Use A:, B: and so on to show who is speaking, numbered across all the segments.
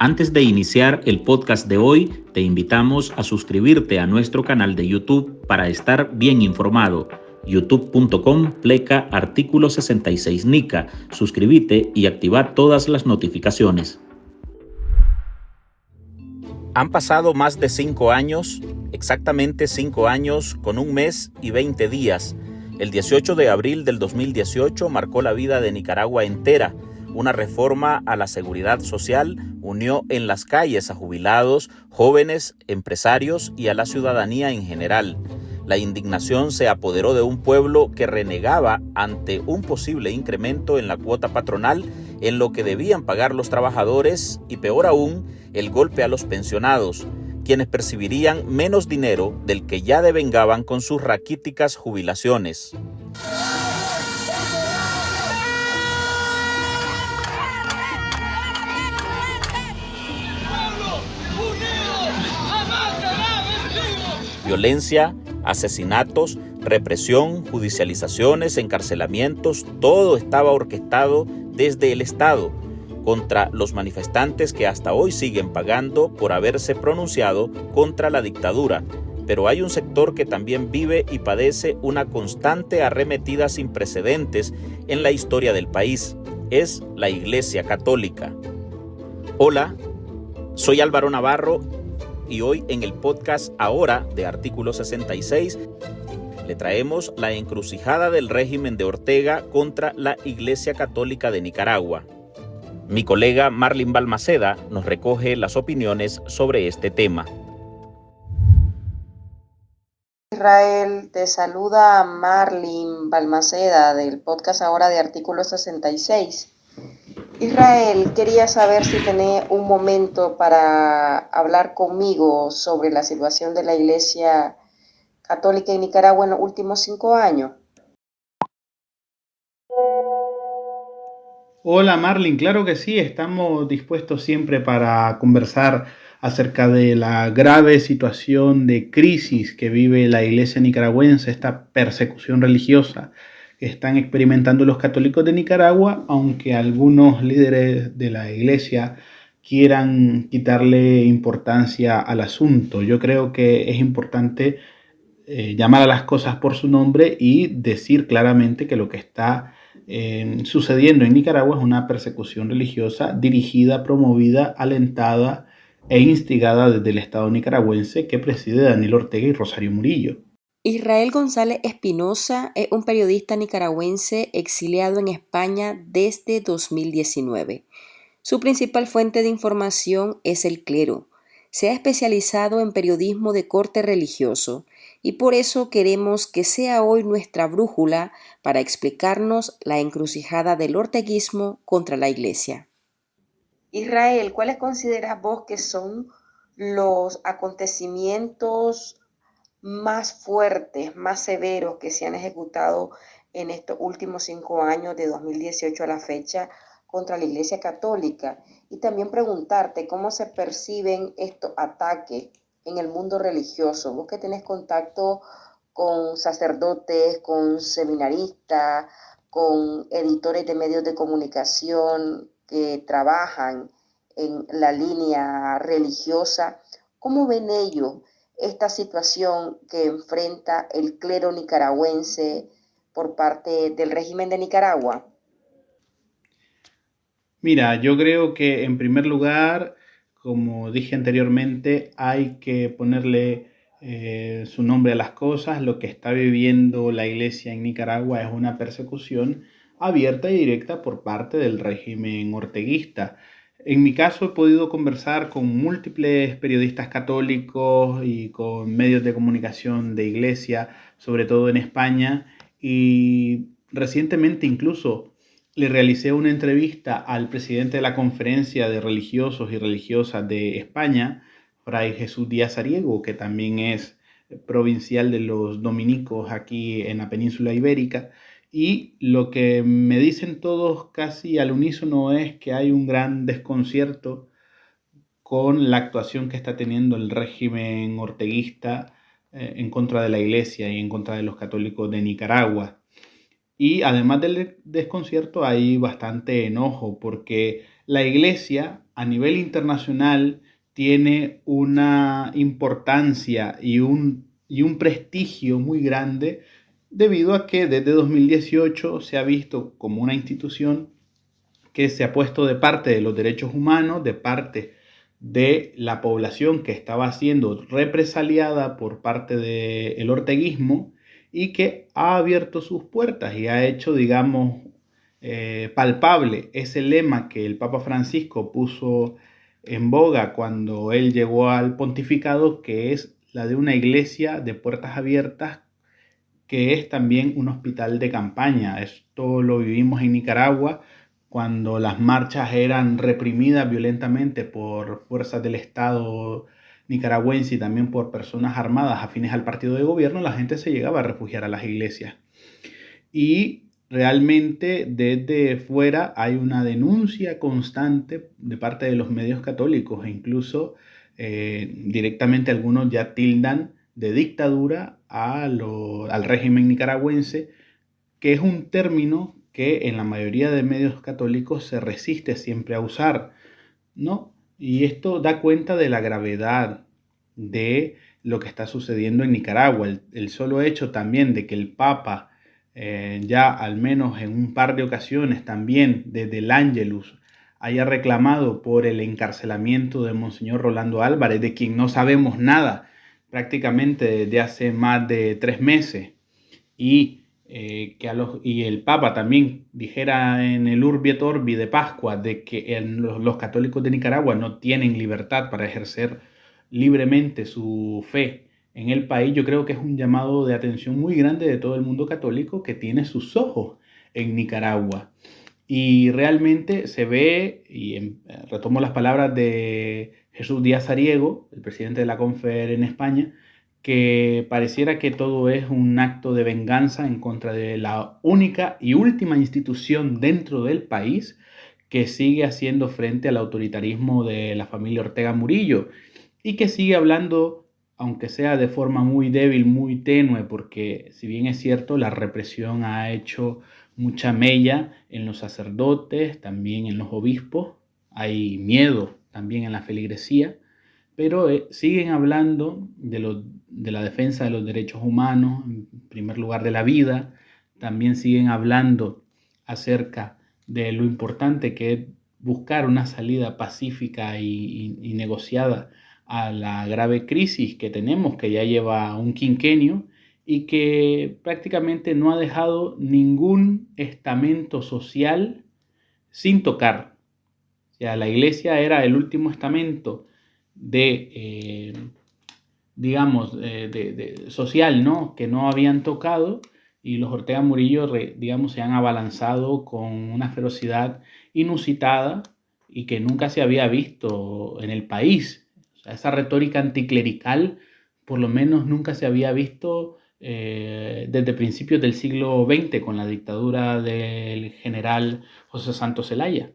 A: Antes de iniciar el podcast de hoy, te invitamos a suscribirte a nuestro canal de YouTube para estar bien informado. youtube.com/artículo 66 NICA. Suscríbete y activa todas las notificaciones. Han pasado más de 5 años, exactamente 5 años con 1 mes y 20 días. El 18 de abril del 2018 marcó la vida de Nicaragua entera. Una reforma a la seguridad social unió en las calles a jubilados, jóvenes, empresarios y a la ciudadanía en general. La indignación se apoderó de un pueblo que renegaba ante un posible incremento en la cuota patronal en lo que debían pagar los trabajadores y, peor aún, el golpe a los pensionados, quienes percibirían menos dinero del que ya devengaban con sus raquíticas jubilaciones. Violencia, asesinatos, represión, judicializaciones, encarcelamientos, todo estaba orquestado desde el Estado contra los manifestantes que hasta hoy siguen pagando por haberse pronunciado contra la dictadura. Pero hay un sector que también vive y padece una constante arremetida sin precedentes en la historia del país. Es la Iglesia Católica. Hola, soy Álvaro Navarro y hoy en el podcast Ahora de Artículo 66 le traemos la encrucijada del régimen de Ortega contra la Iglesia Católica de Nicaragua. Mi colega Marlin Balmaceda nos recoge las opiniones sobre este tema.
B: Israel, te saluda Marlin Balmaceda del podcast Ahora de Artículo 66. Israel, quería saber si tenés un momento para hablar conmigo sobre la situación de la Iglesia Católica en Nicaragua en los últimos 5 años.
C: Hola Marlin, claro que sí, estamos dispuestos siempre para conversar acerca de la grave situación de crisis que vive la Iglesia nicaragüense, esta persecución religiosa que están experimentando los católicos de Nicaragua, aunque algunos líderes de la Iglesia quieran quitarle importancia al asunto. Yo creo que es importante llamar a las cosas por su nombre y decir claramente que lo que está sucediendo en Nicaragua es una persecución religiosa dirigida, promovida, alentada e instigada desde el Estado nicaragüense que preside Daniel Ortega y Rosario Murillo.
B: Israel González Espinosa es un periodista nicaragüense exiliado en España desde 2019. Su principal fuente de información es El Clero. Se ha especializado en periodismo de corte religioso y por eso queremos que sea hoy nuestra brújula para explicarnos la encrucijada del orteguismo contra la Iglesia. Israel, ¿cuáles consideras vos que son los acontecimientos más fuertes, más severos que se han ejecutado en estos últimos 5 años, de 2018 a la fecha, contra la Iglesia Católica? Y también preguntarte cómo se perciben estos ataques en el mundo religioso. Vos que tenés contacto con sacerdotes, con seminaristas, con editores de medios de comunicación que trabajan en la línea religiosa, ¿cómo ven ellos esta situación que enfrenta el clero nicaragüense por parte del régimen de Nicaragua?
C: Mira, yo creo que en primer lugar, como dije anteriormente, hay que ponerle su nombre a las cosas. Lo que está viviendo la Iglesia en Nicaragua es una persecución abierta y directa por parte del régimen orteguista. En mi caso he podido conversar con múltiples periodistas católicos y con medios de comunicación de Iglesia, sobre todo en España, y recientemente incluso le realicé una entrevista al presidente de la Conferencia de Religiosos y Religiosas de España, Fray Jesús Díaz Ariego, que también es provincial de los dominicos aquí en la península ibérica, y lo que me dicen todos casi al unísono es que hay un gran desconcierto con la actuación que está teniendo el régimen orteguista en contra de la Iglesia y en contra de los católicos de Nicaragua. Y además del desconcierto hay bastante enojo porque la Iglesia a nivel internacional tiene una importancia y un prestigio muy grande debido a que desde 2018 se ha visto como una institución que se ha puesto de parte de los derechos humanos, de parte de la población que estaba siendo represaliada por parte del orteguismo y que ha abierto sus puertas y ha hecho, digamos, palpable ese lema que el Papa Francisco puso en boga cuando él llegó al pontificado, que es la de una iglesia de puertas abiertas, que es también un hospital de campaña. Esto lo vivimos en Nicaragua cuando las marchas eran reprimidas violentamente por fuerzas del Estado nicaragüense y también por personas armadas afines al partido de gobierno. La gente se llegaba a refugiar a las iglesias. Y realmente desde fuera hay una denuncia constante de parte de los medios católicos e incluso directamente algunos ya tildan de dictadura al régimen nicaragüense, que es un término que en la mayoría de medios católicos se resiste siempre a usar, ¿no? Y esto da cuenta de la gravedad de lo que está sucediendo en Nicaragua. El solo hecho también de que el Papa ya al menos en un par de ocasiones también desde el Ángelus haya reclamado por el encarcelamiento de Monseñor Rolando Álvarez, de quien no sabemos nada prácticamente desde hace más de 3 meses, y y el Papa también dijera en el Urbi et Orbi de Pascua de que los católicos de Nicaragua no tienen libertad para ejercer libremente su fe en el país. Yo creo que es un llamado de atención muy grande de todo el mundo católico que tiene sus ojos en Nicaragua. Y realmente se ve, y retomo las palabras de Jesús Díaz Ariego, el presidente de la Confer en España, que pareciera que todo es un acto de venganza en contra de la única y última institución dentro del país que sigue haciendo frente al autoritarismo de la familia Ortega Murillo y que sigue hablando, aunque sea de forma muy débil, muy tenue, porque si bien es cierto, la represión ha hecho mucha mella en los sacerdotes, también en los obispos, hay miedo también en la feligresía, pero siguen hablando de la defensa de los derechos humanos, en primer lugar de la vida, también siguen hablando acerca de lo importante que es buscar una salida pacífica y negociada a la grave crisis que tenemos, que ya lleva un quinquenio y que prácticamente no ha dejado ningún estamento social sin tocar. O sea, la iglesia era el último estamento social, ¿no?, que no habían tocado, y los Ortega Murillo, se han abalanzado con una ferocidad inusitada y que nunca se había visto en el país. O sea, esa retórica anticlerical, por lo menos, nunca se había visto desde principios del siglo XX con la dictadura del general José Santos Zelaya.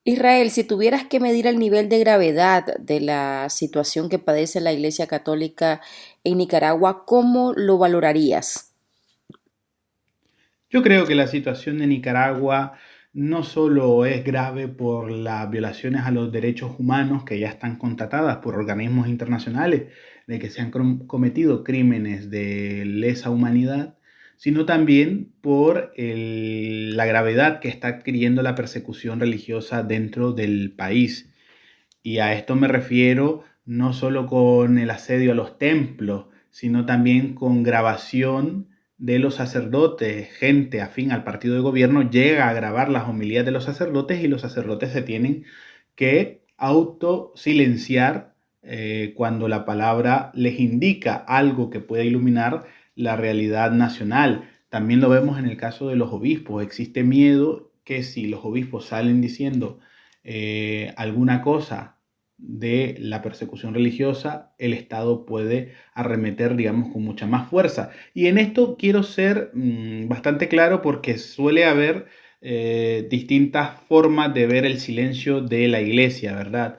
B: Israel, si tuvieras que medir el nivel de gravedad de la situación que padece la Iglesia Católica en Nicaragua, ¿cómo lo valorarías?
C: Yo creo que la situación de Nicaragua no solo es grave por las violaciones a los derechos humanos que ya están constatadas por organismos internacionales de que se han cometido crímenes de lesa humanidad, sino también por la gravedad que está adquiriendo la persecución religiosa dentro del país. Y a esto me refiero no solo con el asedio a los templos, sino también con grabación de los sacerdotes. Gente afín al partido de gobierno llega a grabar las homilías de los sacerdotes y los sacerdotes se tienen que autosilenciar cuando la palabra les indica algo que pueda iluminar la realidad nacional. También lo vemos en el caso de los obispos. Existe miedo que si los obispos salen diciendo alguna cosa de la persecución religiosa, el Estado puede arremeter, con mucha más fuerza. Y en esto quiero ser bastante claro porque suele haber distintas formas de ver el silencio de la Iglesia, ¿verdad?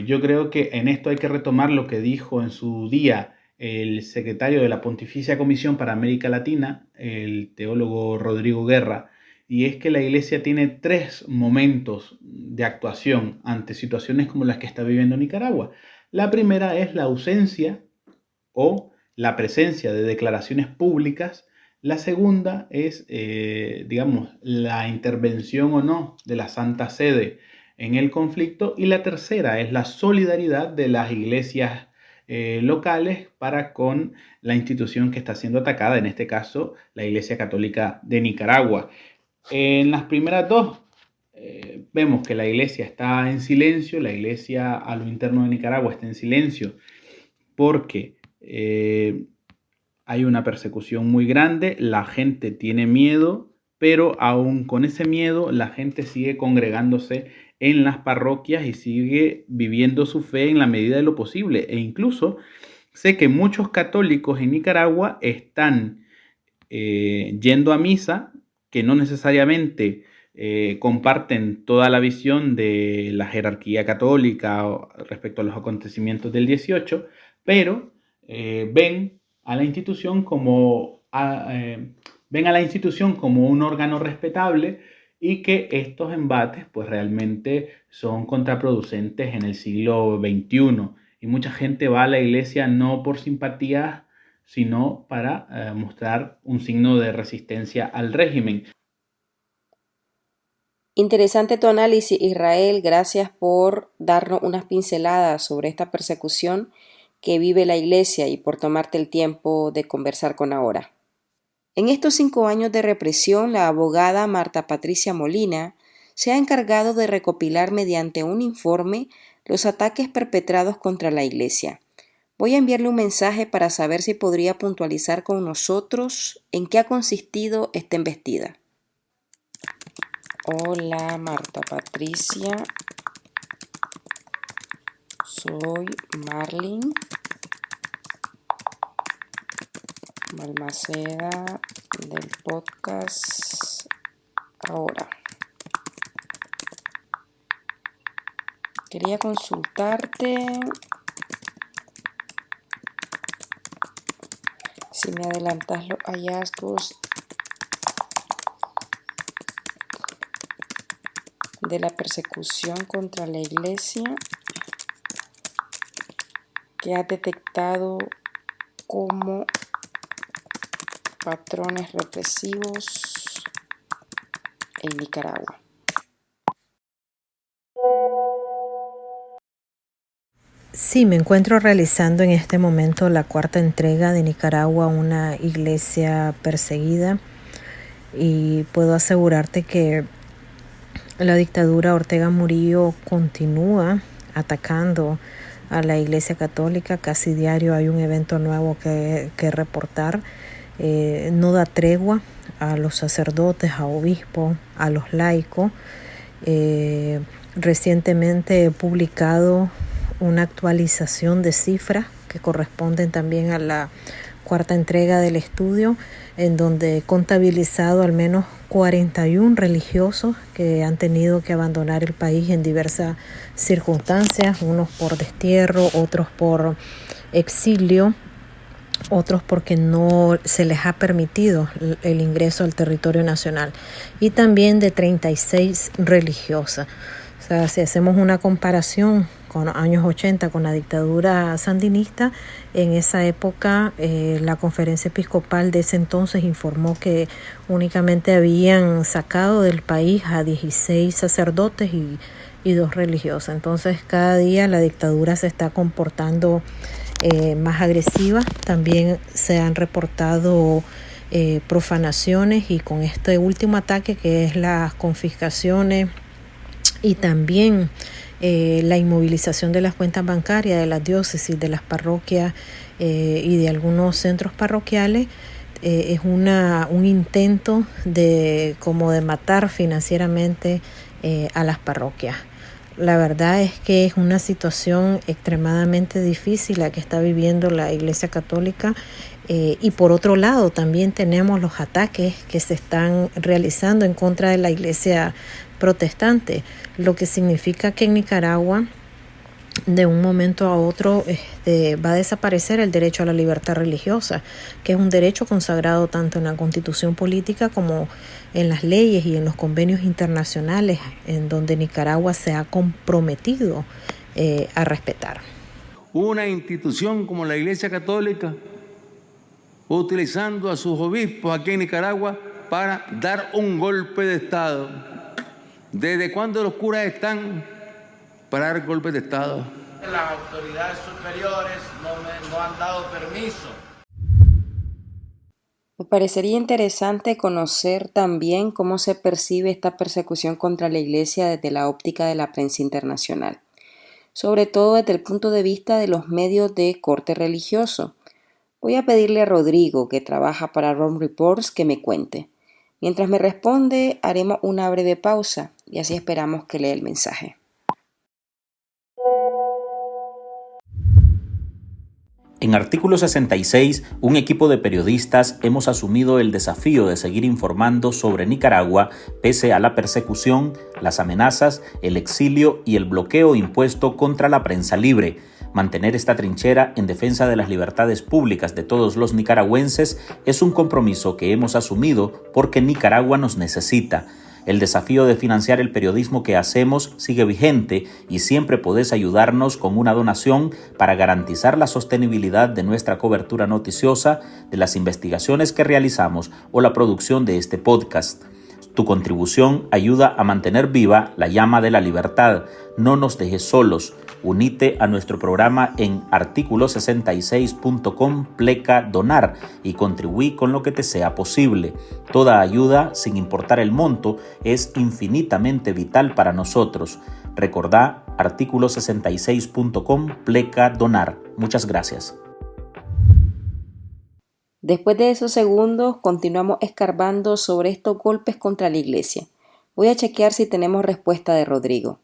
C: Yo creo que en esto hay que retomar lo que dijo en su día el secretario de la Pontificia Comisión para América Latina, el teólogo Rodrigo Guerra, y es que la Iglesia tiene 3 momentos de actuación ante situaciones como las que está viviendo Nicaragua. La primera es la ausencia o la presencia de declaraciones públicas. La segunda es, la intervención o no de la Santa Sede en el conflicto. Y la tercera es la solidaridad de las iglesias locales para con la institución que está siendo atacada, en este caso la Iglesia Católica de Nicaragua. En las primeras dos vemos que la iglesia está en silencio, la iglesia a lo interno de Nicaragua está en silencio porque hay una persecución muy grande, la gente tiene miedo, pero aún con ese miedo la gente sigue congregándose en las parroquias y sigue viviendo su fe en la medida de lo posible. E incluso sé que muchos católicos en Nicaragua están yendo a misa, que no necesariamente comparten toda la visión de la jerarquía católica respecto a los acontecimientos del 18, pero ven a la institución como un órgano respetable y que estos embates pues realmente son contraproducentes en el siglo XXI. Y mucha gente va a la iglesia no por simpatías, sino para mostrar un signo de resistencia al régimen.
B: Interesante tu análisis, Israel. Gracias por darnos unas pinceladas sobre esta persecución que vive la Iglesia y por tomarte el tiempo de conversar con Ahora. En estos 5 años de represión, la abogada Marta Patricia Molina se ha encargado de recopilar mediante un informe los ataques perpetrados contra la Iglesia. Voy a enviarle un mensaje para saber si podría puntualizar con nosotros en qué ha consistido esta embestida. Hola Marta Patricia, soy Marlin Balmaceda del podcast Ahora. Quería consultarte si me adelantas los hallazgos de la persecución contra la Iglesia que has detectado como patrones represivos en Nicaragua.
D: Sí, me encuentro realizando en este momento la 4ª entrega de Nicaragua, una iglesia perseguida, y puedo asegurarte que la dictadura Ortega Murillo continúa atacando a la Iglesia Católica. Casi diario hay un evento nuevo que reportar. No da tregua a los sacerdotes, a obispos, a los laicos. Recientemente he publicado una actualización de cifras que corresponden también a la 4ª entrega del estudio, en donde he contabilizado al menos 41 religiosos que han tenido que abandonar el país en diversas circunstancias, unos por destierro, otros por exilio, otros porque no se les ha permitido el ingreso al territorio nacional, y también de 36 religiosas. O sea, si hacemos una comparación con los años 80, con la dictadura sandinista, en esa época la conferencia episcopal de ese entonces informó que únicamente habían sacado del país a 16 sacerdotes y 2 religiosas. Entonces cada día la dictadura se está comportando más agresiva. También se han reportado profanaciones, y con este último ataque, que es las confiscaciones y también la inmovilización de las cuentas bancarias de las diócesis, de las parroquias y de algunos centros parroquiales, es un intento de matar financieramente a las parroquias. La verdad es que es una situación extremadamente difícil la que está viviendo la Iglesia Católica, y por otro lado también tenemos los ataques que se están realizando en contra de la Iglesia protestante, lo que significa que en Nicaragua de un momento a otro va a desaparecer el derecho a la libertad religiosa, que es un derecho consagrado tanto en la Constitución política como en las leyes y en los convenios internacionales en donde Nicaragua se ha comprometido a respetar.
E: Una institución como la Iglesia Católica, utilizando a sus obispos aquí en Nicaragua para dar un golpe de Estado. ¿Desde cuándo los curas están para dar golpes de Estado?
F: Las autoridades superiores no han dado permiso.
B: Me parecería interesante conocer también cómo se percibe esta persecución contra la Iglesia desde la óptica de la prensa internacional, sobre todo desde el punto de vista de los medios de corte religioso. Voy a pedirle a Rodrigo, que trabaja para Rome Reports, que me cuente. Mientras me responde, haremos una breve pausa y así esperamos que lea el mensaje.
A: En Artículo 66, un equipo de periodistas hemos asumido el desafío de seguir informando sobre Nicaragua pese a la persecución, las amenazas, el exilio y el bloqueo impuesto contra la prensa libre. Mantener esta trinchera en defensa de las libertades públicas de todos los nicaragüenses es un compromiso que hemos asumido porque Nicaragua nos necesita. El desafío de financiar el periodismo que hacemos sigue vigente y siempre podés ayudarnos con una donación para garantizar la sostenibilidad de nuestra cobertura noticiosa, de las investigaciones que realizamos o la producción de este podcast. Tu contribución ayuda a mantener viva la llama de la libertad. No nos dejes solos. Unite a nuestro programa en articulo66.com/donar y contribuí con lo que te sea posible. Toda ayuda, sin importar el monto, es infinitamente vital para nosotros. Recordá articulo66.com/donar. Muchas gracias.
B: Después de esos segundos, continuamos escarbando sobre estos golpes contra la Iglesia. Voy a chequear si tenemos respuesta de Rodrigo.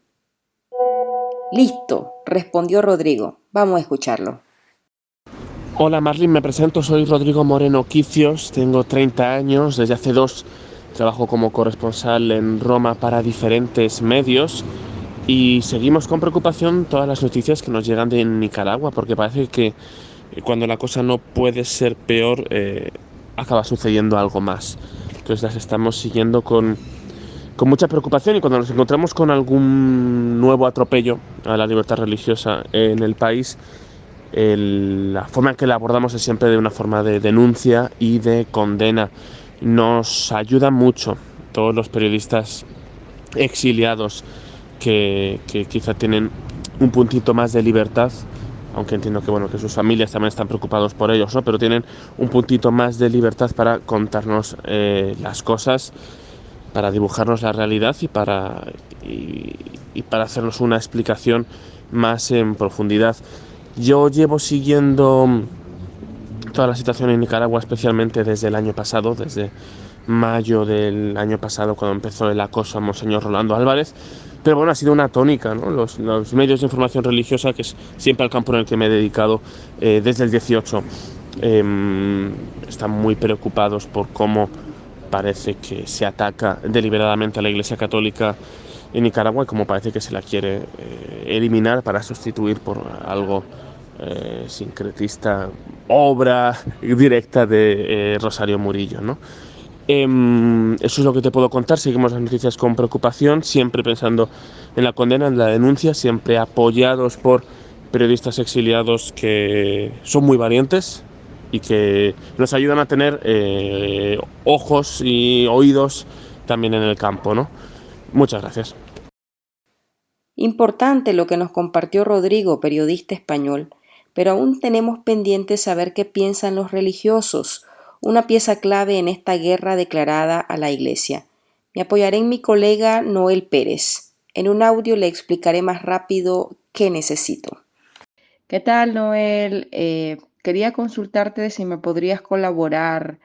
B: Listo, respondió Rodrigo. Vamos a escucharlo.
G: Hola Marlene, me presento, soy Rodrigo Moreno Quicios, tengo 30 años, desde hace 2 trabajo como corresponsal en Roma para diferentes medios y seguimos con preocupación todas las noticias que nos llegan de Nicaragua porque parece que cuando la cosa no puede ser peor acaba sucediendo algo más. Entonces las estamos siguiendo con mucha preocupación y cuando nos encontramos con algún nuevo atropello a la libertad religiosa en el país, la forma en que la abordamos es siempre de una forma de denuncia y de condena. Nos ayuda mucho todos los periodistas exiliados que quizá tienen un puntito más de libertad, aunque entiendo que sus familias también están preocupados por ellos, ¿no? Pero tienen un puntito más de libertad para contarnos las cosas, para dibujarnos la realidad y para hacernos una explicación más en profundidad. Yo llevo siguiendo toda la situación en Nicaragua, especialmente desde el año pasado, desde mayo del año pasado, cuando empezó el acoso a Monseñor Rolando Álvarez. Pero bueno, ha sido una tónica, ¿no? Los medios de información religiosa, que es siempre el campo en el que me he dedicado desde el 18, están muy preocupados por cómo parece que se ataca deliberadamente a la Iglesia Católica en Nicaragua y cómo parece que se la quiere eliminar para sustituir por algo sincretista, obra directa de Rosario Murillo, ¿no? Eso es lo que te puedo contar. Seguimos las noticias con preocupación, siempre pensando en la condena, en la denuncia, siempre apoyados por periodistas exiliados que son muy valientes y que nos ayudan a tener ojos y oídos también en el campo, ¿no? Muchas gracias.
B: Importante lo que nos compartió Rodrigo, periodista español, pero aún tenemos pendiente saber qué piensan los religiosos, una pieza clave en esta guerra declarada a la Iglesia. Me apoyaré en mi colega Noel Pérez. En un audio le explicaré más rápido qué necesito. ¿Qué tal, Noel? Quería consultarte de si me podrías colaborar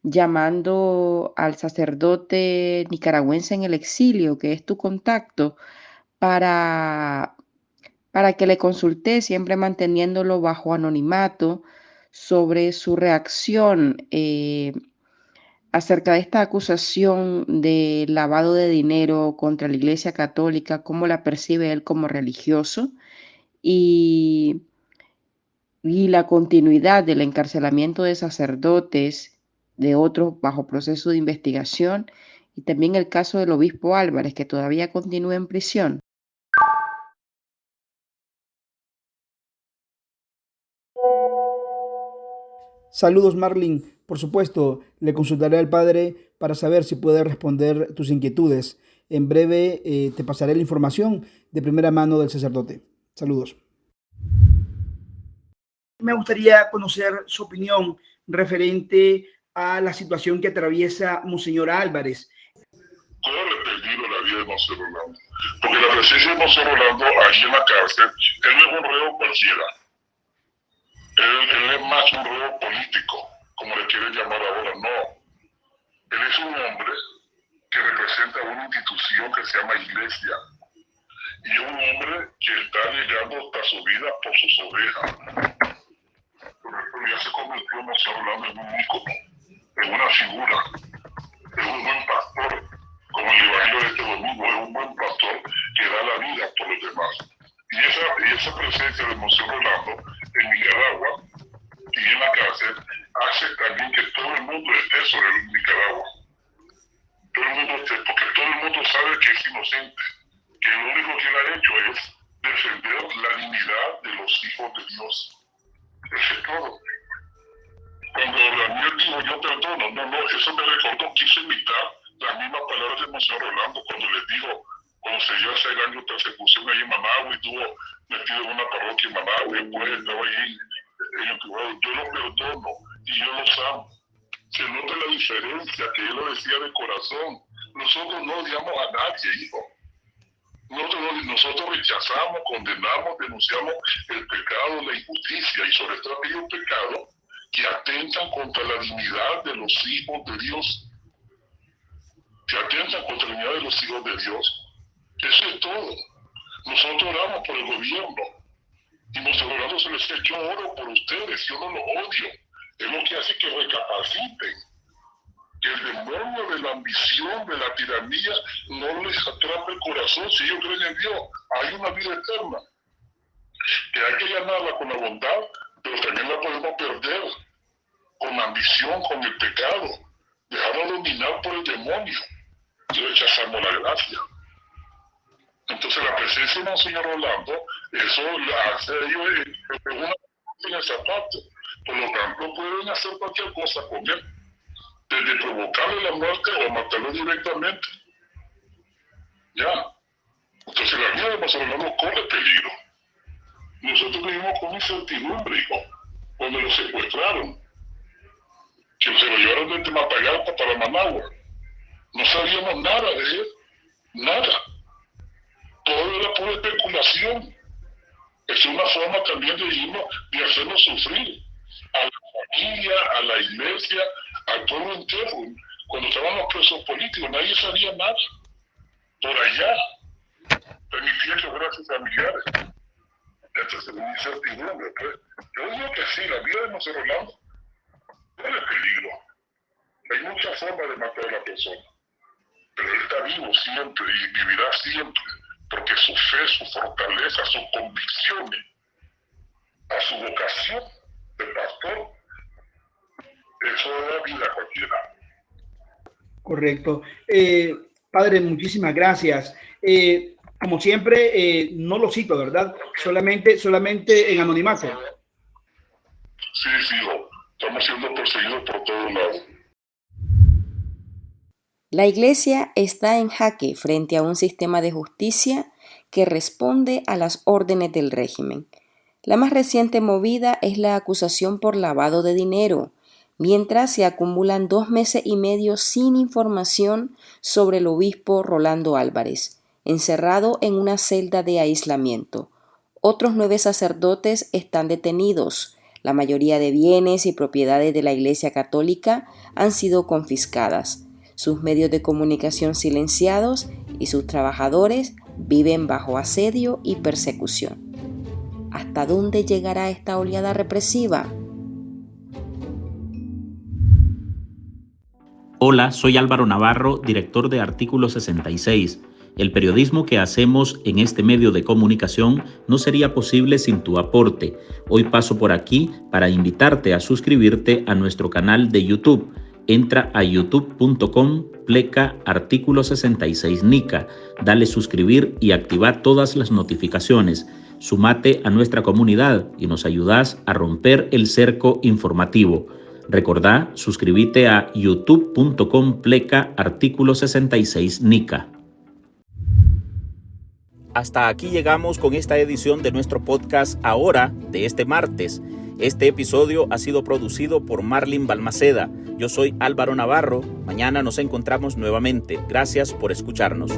B: llamando al sacerdote nicaragüense en el exilio, que es tu contacto, para que le consulté, siempre manteniéndolo bajo anonimato, sobre su reacción acerca de esta acusación de lavado de dinero contra la Iglesia Católica, cómo la percibe él como religioso y la continuidad del encarcelamiento de sacerdotes, de otros bajo proceso de investigación, y también el caso del obispo Álvarez, que todavía continúa en prisión.
H: Saludos, Marlin. Por supuesto, le consultaré al padre para saber si puede responder tus inquietudes. En breve te pasaré la información de primera mano del sacerdote. Saludos. Me gustaría conocer su opinión referente a la situación que atraviesa Monseñor Álvarez.
I: Corre peligro la vida de Monseñor Rolando, porque la presencia de Monseñor Rolando ahí en la cárcel, él no es un reo cualquiera. Él es más un reo político, como le quieren llamar ahora, no. Él es un hombre que representa una institución que se llama Iglesia, y un hombre que está llegando hasta su vida por sus ovejas. Pero ya se convirtió Monseñor Rolando en un ícono, en una figura, en un buen pastor, como el evangelio de este domingo, es un buen pastor que da la vida por los demás. Y esa presencia de Monseñor Rolando en Nicaragua y en la cárcel hace también que todo el mundo esté sobre Nicaragua. Todo el mundo esté, porque todo el mundo sabe que es inocente, que lo único que él ha hecho es defender la dignidad de los hijos de Dios. Eso es todo. Cuando Daniel dijo yo perdono, no, eso me recordó, quise imitar las mismas palabras de Monseñor Rolando cuando les dijo, cuando se dio 6 años de persecución ahí en Managua y estuvo metido en una parroquia en Managua y después estaba ahí en el privado, yo lo perdono y yo los amo. Se nota la diferencia, que él lo decía de corazón. Nosotros no odiamos a nadie, hijo. Nosotros rechazamos, condenamos, denunciamos el pecado, la injusticia y sobre todo aquellos pecados que atentan contra la dignidad de los hijos de Dios. Que atentan contra la dignidad de los hijos de Dios. Eso es todo. Nosotros oramos por el gobierno y Monseñor Rolando se les dice, yo oro por ustedes, yo no los odio. Es lo que hace que recapaciten, que el demonio de la ambición, de la tiranía, no les atrape el corazón. Si ellos creen en Dios, hay una vida eterna, que hay que ganarla con la bondad, pero también la podemos perder con la ambición, con el pecado, dejarnos dominar por el demonio y rechazamos la gracia. Entonces la presencia de Monseñor Rolando, eso la hace ellos en una en esa parte. Por lo tanto, pueden hacer cualquier cosa con él, desde provocarle la muerte o matarlo directamente. Ya. Entonces la vida de Monseñor Rolando corre peligro. Nosotros vivimos con incertidumbre, hijo, cuando lo secuestraron, que se lo llevaron desde Matagalpa para Managua. No sabíamos nada de él, nada. Todo era pura especulación. Es una forma también de hacernos sufrir a la familia, a la iglesia, al pueblo entero. Cuando estaban los presos políticos, nadie sabía nada. Por allá, permitiendo gracias familiares. Entonces, una incertidumbre. Yo digo que sí, la vida de Monseñor Rolando corre peligro. Hay muchas formas de matar a la persona, pero él está vivo siempre y vivirá siempre, porque su fe, su fortaleza, sus convicciones, a su vocación de pastor, eso da vida a cualquiera.
H: Correcto. Padre, muchísimas gracias. Como siempre, no lo cito, ¿verdad? Solamente en anonimato.
I: Sí, estamos siendo perseguidos por todos lados.
B: La Iglesia está en jaque frente a un sistema de justicia que responde a las órdenes del régimen. La más reciente movida es la acusación por lavado de dinero, mientras se acumulan 2 meses y medio sin información sobre el obispo Rolando Álvarez, encerrado en una celda de aislamiento. Otros 9 sacerdotes están detenidos. La mayoría de bienes y propiedades de la Iglesia Católica han sido confiscadas. Sus medios de comunicación silenciados y sus trabajadores viven bajo asedio y persecución. ¿Hasta dónde llegará esta oleada represiva?
A: Hola, soy Álvaro Navarro, director de Artículo 66. El periodismo que hacemos en este medio de comunicación no sería posible sin tu aporte. Hoy paso por aquí para invitarte a suscribirte a nuestro canal de YouTube. Entra a youtube.com/artículo 66 Nica. Dale suscribir y activa todas las notificaciones. Súmate a nuestra comunidad y nos ayudas a romper el cerco informativo. Recordá, suscríbete a youtube.com/artículo 66 Nica. Hasta aquí llegamos con esta edición de nuestro podcast Ahora de este martes. Este episodio ha sido producido por Marlin Balmaceda. Yo soy Álvaro Navarro. Mañana nos encontramos nuevamente. Gracias por escucharnos.